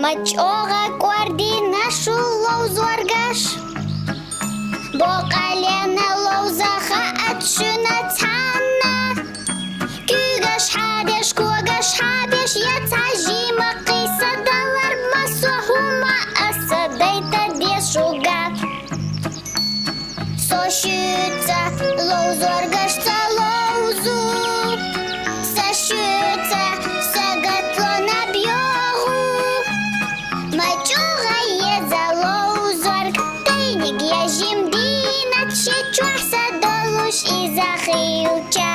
Мачога координашу лоузоргаш Боқалена лоузаха атшуна цана Күгаш хадеш кугаш хадеш яцажима қиса далар масухума асадайта дешуга Сошюца лоузоргашца лоузу Сошюца сагатло на бьогу Мачуга еза лоузорг Тайник яжим динат шечуаса долуш иза хилча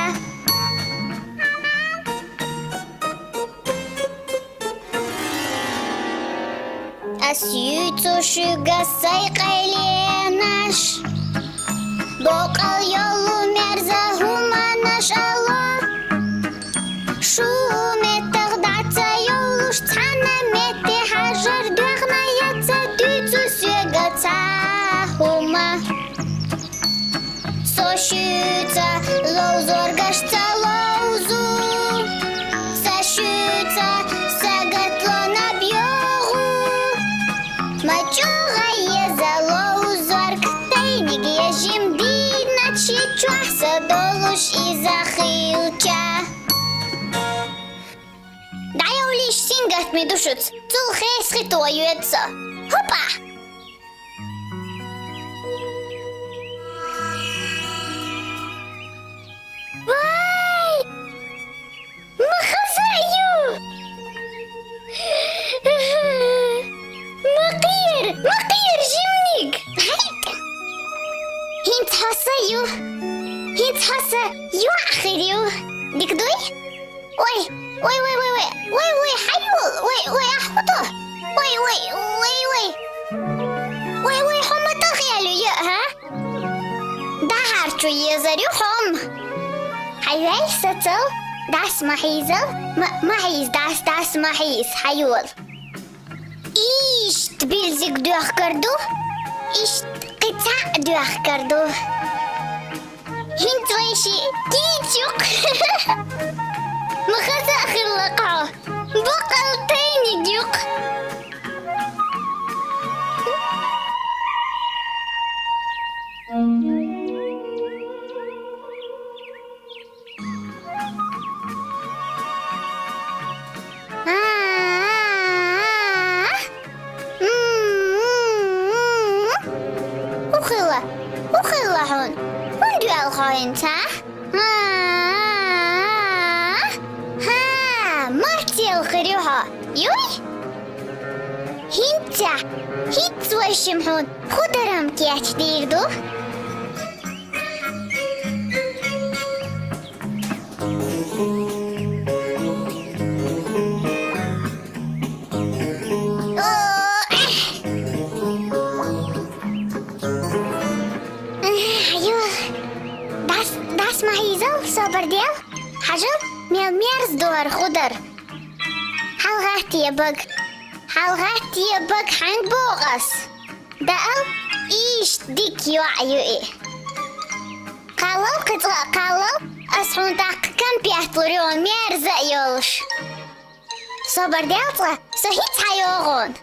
Асюцу шуга сайқайленаш Боқал йолу мерза хуманаш ало Шуме тағдаца йолуш цана мете хажар дуғна яца дүйцу сюгаца хума Сошюца лоузоргашца лоузу Сашюца сагатло на бьогу Мачуга еза лоузорг Тайник яжим динат шечуаса долуш иза хилча Дай улиш сингат ми душуц Цул хесхиту аюетса Хопа! Вай! Махазаю! Макир, жимник! Хинт хасаю! Хинт хасаю ахирю! Дикдуй? Ой, حيول! أحبطه! هم تخيلوا يا ها؟ دهر شو يزريو هم! حيوي ستل داس محيزل محيز داس محيز حيول إيش تبيلزك دوخ كردو إيش قطع دوخ كردو هنت ويشي كيتشوك مخزا خلقه بقل تاني ديوك وخلا هون دو الخاين صح؟ مارتي الخريوها يوي هيت وشمحون خدرم كياش ديردو داس محيزل صبر ديال حجل ميرز دور خضر حلغاتي بق حنق بوغس دقل إيش ديك يوعيوئي قالل أسحون داق كم بيحطلون ميرزا يولش صبر ديالطلع سهيت حيوغون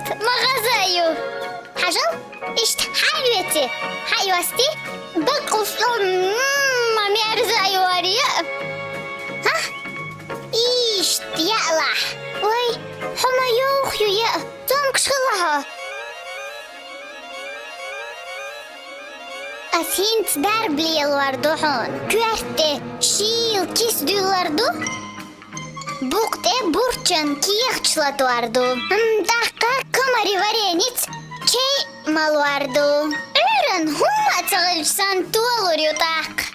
مغازايو حجل اشت حيوستي بقفل ما ميرزايو وريا ها اشت يألح وي حما يوخيو يا تومك شغلها أسهنت دربلي الوردوحون كوارتي شيل كيس دولاردو Букте бурчан киехчлатуарду. Дахка камари варениц чей малуарду. Өрен хума цагыльсан туалурю так.